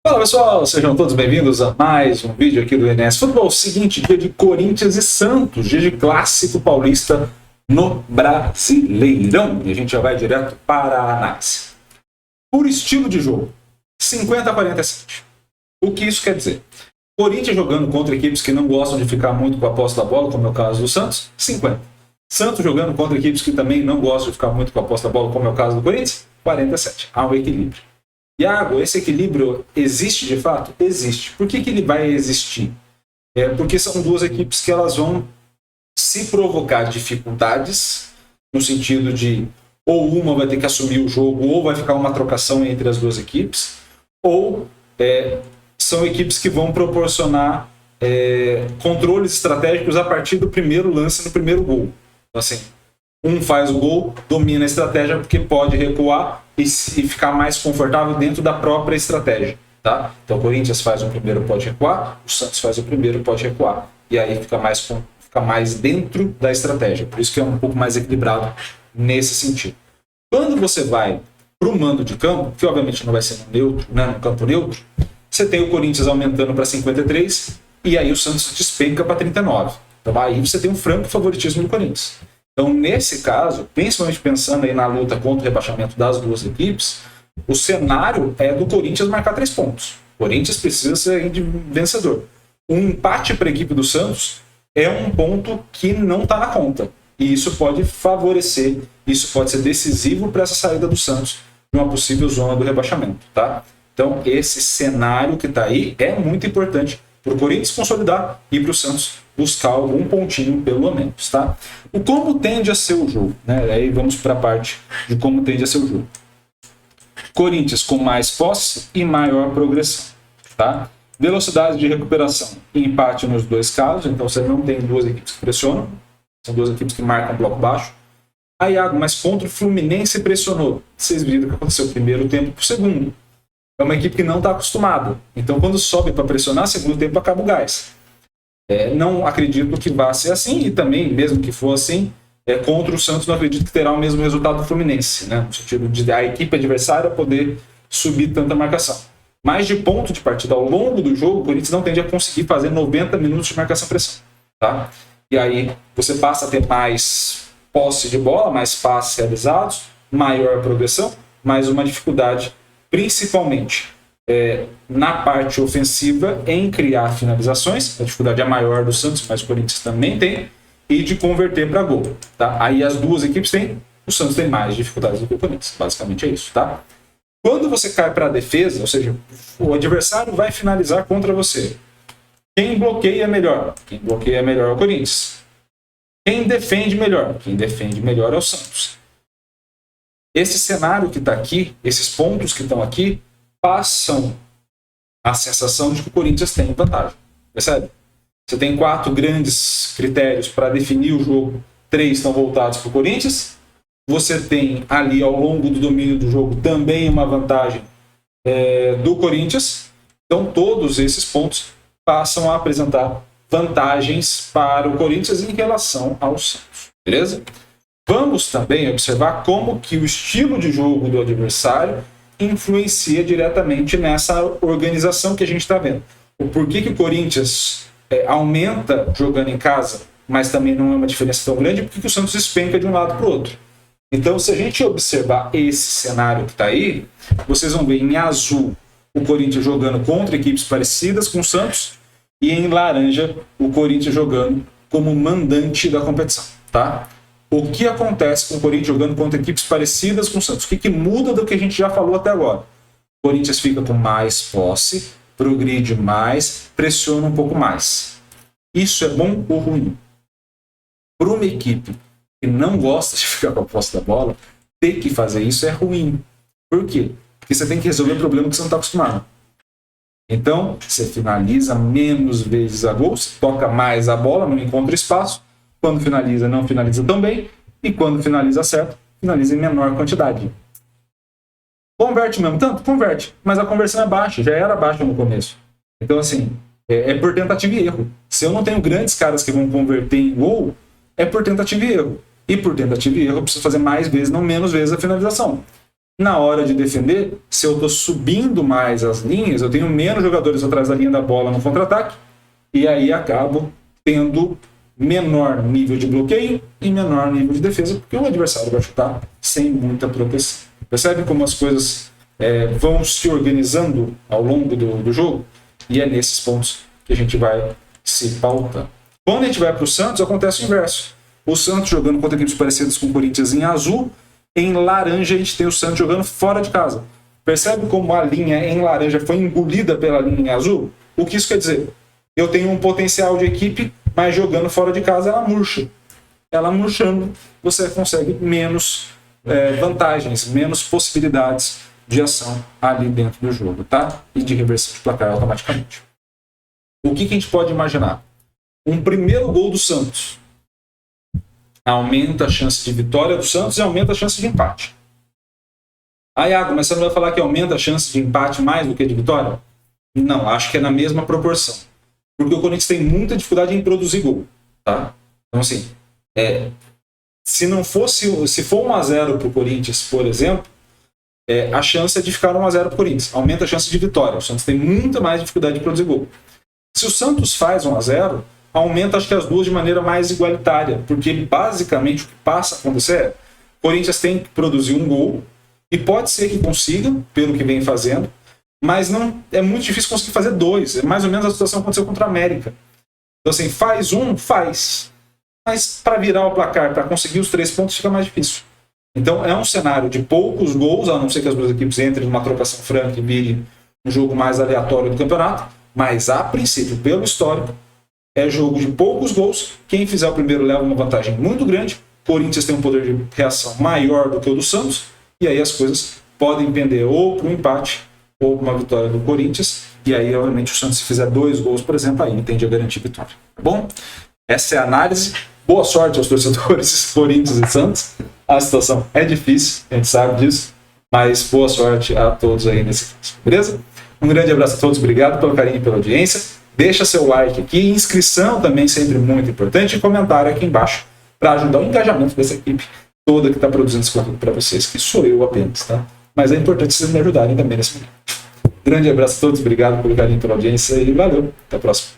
Fala pessoal, sejam todos bem-vindos a mais um vídeo aqui do NS Futebol. Seguinte, dia de Corinthians e Santos, dia de clássico paulista no Brasileirão. E a gente já vai direto para a análise. Por estilo de jogo, 50-47. O que isso quer dizer? Corinthians jogando contra equipes que não gostam de ficar muito com a posse da bola, como é o caso do Santos, 50. Santos jogando contra equipes que também não gostam de ficar muito com a posse da bola, como é o caso do Corinthians, 47. Há um equilíbrio. Iago, esse equilíbrio existe de fato? Existe. Por que ele vai existir? Porque são duas equipes que elas vão se provocar dificuldades, no sentido de ou uma vai ter que assumir o jogo, ou vai ficar uma trocação entre as duas equipes, ou são equipes que vão proporcionar controles estratégicos a partir do primeiro lance, no primeiro gol. Então, assim, um faz o gol, domina a estratégia porque pode recuar e ficar mais confortável dentro da própria estratégia, tá? Então o Corinthians faz o primeiro, pode recuar, o Santos faz o primeiro, pode recuar, e aí fica mais dentro da estratégia, por isso que é um pouco mais equilibrado nesse sentido. Quando você vai para o mando de campo, que obviamente não vai ser no neutro, né, no campo neutro, você tem o Corinthians aumentando para 53 e aí o Santos despenca para 39. Então aí você tem um franco favoritismo do Corinthians. Então, nesse caso, principalmente pensando aí na luta contra o rebaixamento das duas equipes, o cenário é do Corinthians marcar 3 pontos. O Corinthians precisa ser vencedor. Um empate para a equipe do Santos é um ponto que não está na conta. E isso pode favorecer, isso pode ser decisivo para essa saída do Santos de uma possível zona do rebaixamento, tá? Então, esse cenário que está aí é muito importante para o Corinthians consolidar e para o Santos buscar algum pontinho pelo menos, tá? O como tende a ser o jogo, né? Aí vamos para a parte de como tende a ser o jogo. Corinthians com mais posse e maior progressão, tá? Velocidade de recuperação e empate nos dois casos, então você não tem duas equipes que pressionam, são duas equipes que marcam bloco baixo. Aí, Iago, mas contra o Fluminense pressionou. Vocês viram o que aconteceu primeiro tempo para o segundo. É uma equipe que não está acostumada. Então, quando sobe para pressionar, segundo tempo acaba o gás. Não acredito que vá ser assim, e também, mesmo que for assim, contra o Santos não acredito que terá o mesmo resultado do Fluminense, né? No sentido de a equipe adversária poder subir tanta marcação. Mas de ponto de partida ao longo do jogo, o Corinthians não tende a conseguir fazer 90 minutos de marcação-pressão, tá? E aí você passa a ter mais posse de bola, mais passes realizados, maior progressão, mais uma dificuldade, principalmente na parte ofensiva, em criar finalizações. A dificuldade é maior do Santos, mas o Corinthians também tem, e de converter para gol, tá? Aí as duas equipes têm, o Santos tem mais dificuldades do que o Corinthians, basicamente é isso, tá? Quando você cai para a defesa, ou seja, o adversário vai finalizar contra você, quem bloqueia melhor? Quem bloqueia melhor é o Corinthians. Quem defende melhor? Quem defende melhor é o Santos. Esse cenário que está aqui, esses pontos que estão aqui, passam a sensação de que o Corinthians tem vantagem. Percebe? Você tem 4 grandes critérios para definir o jogo, 3 estão voltados para o Corinthians. Você tem ali, ao longo do domínio do jogo, também uma vantagem do Corinthians. Então, todos esses pontos passam a apresentar vantagens para o Corinthians em relação ao Santos. Beleza? Vamos também observar como que o estilo de jogo do adversário influencia diretamente nessa organização que a gente está vendo. O porquê que o Corinthians aumenta jogando em casa, mas também não é uma diferença tão grande, porque o Santos despenca de um lado para o outro. Então, se a gente observar esse cenário que está aí, vocês vão ver em azul o Corinthians jogando contra equipes parecidas com o Santos e em laranja o Corinthians jogando como mandante da competição, tá? O que acontece com o Corinthians jogando contra equipes parecidas com o Santos? O que muda do que a gente já falou até agora? O Corinthians fica com mais posse, progride mais, pressiona um pouco mais. Isso é bom ou ruim? Para uma equipe que não gosta de ficar com a posse da bola, ter que fazer isso é ruim. Por quê? Porque você tem que resolver o problema que você não está acostumado. Então, você finaliza menos vezes a gol, você toca mais a bola, não encontra espaço. Quando finaliza, não finaliza tão bem. E quando finaliza certo, finaliza em menor quantidade. Converte mesmo tanto? Converte. Mas a conversão é baixa, já era baixa no começo. Então, assim, é por tentativa e erro. Se eu não tenho grandes caras que vão converter em gol, é por tentativa e erro. E por tentativa e erro, eu preciso fazer mais vezes, não menos vezes, a finalização. Na hora de defender, se eu estou subindo mais as linhas, eu tenho menos jogadores atrás da linha da bola no contra-ataque, e aí acabo tendo menor nível de bloqueio e menor nível de defesa, porque o adversário vai chutar sem muita proteção. Percebe como as coisas vão se organizando ao longo do jogo? E é nesses pontos que a gente vai se pautar. Quando a gente vai para o Santos, acontece o inverso. O Santos jogando contra equipes parecidas com o Corinthians em azul, em laranja a gente tem o Santos jogando fora de casa. Percebe como a linha em laranja foi engolida pela linha em azul? O que isso quer dizer? Eu tenho um potencial de equipe, mas jogando fora de casa ela murcha. Ela murchando, você consegue menos vantagens, menos possibilidades de ação ali dentro do jogo, tá? E de reversão de placar automaticamente. O que a gente pode imaginar? Um primeiro gol do Santos aumenta a chance de vitória do Santos e aumenta a chance de empate. Ah, Iago, mas você não vai falar que aumenta a chance de empate mais do que de vitória? Não, acho que é na mesma proporção. Porque o Corinthians tem muita dificuldade em produzir gol, tá? Então, assim, se for 1-0 para o Corinthians, por exemplo, a chance é de ficar 1-0 para o Corinthians. Aumenta a chance de vitória. O Santos tem muita mais dificuldade de produzir gol. Se o Santos faz 1-0, aumenta, acho que as duas de maneira mais igualitária, porque basicamente o que passa a acontecer é: o Corinthians tem que produzir um gol, e pode ser que consiga, pelo que vem fazendo, mas não é muito difícil conseguir fazer dois. É mais ou menos a situação que aconteceu contra a América. Então, assim, faz faz, mas para virar o placar, para conseguir os 3 pontos, fica mais difícil. Então, é um cenário de poucos gols, a não ser que as duas equipes entrem numa trocação franca e virem um jogo mais aleatório do campeonato, mas, a princípio, pelo histórico, é jogo de poucos gols. Quem fizer o primeiro leva uma vantagem muito grande. O Corinthians tem um poder de reação maior do que o do Santos, e aí as coisas podem pender ou para um empate ou para uma vitória do Corinthians, e aí, obviamente, o Santos, se fizer 2 gols, por exemplo, aí tende a garantir vitória. Tá bom? Essa é a análise. Boa sorte aos torcedores Corinthians e Santos. A situação é difícil, a gente sabe disso, mas boa sorte a todos aí nesse caso, beleza? Um grande abraço a todos, obrigado pelo carinho e pela audiência. Deixa seu like aqui, inscrição também sempre muito importante, e comentário aqui embaixo para ajudar o engajamento dessa equipe toda que está produzindo esse conteúdo para vocês, que sou eu apenas, tá? Mas é importante vocês me ajudarem também nesse momento. Grande abraço a todos, obrigado pelo carinho e pela audiência e valeu, até a próxima.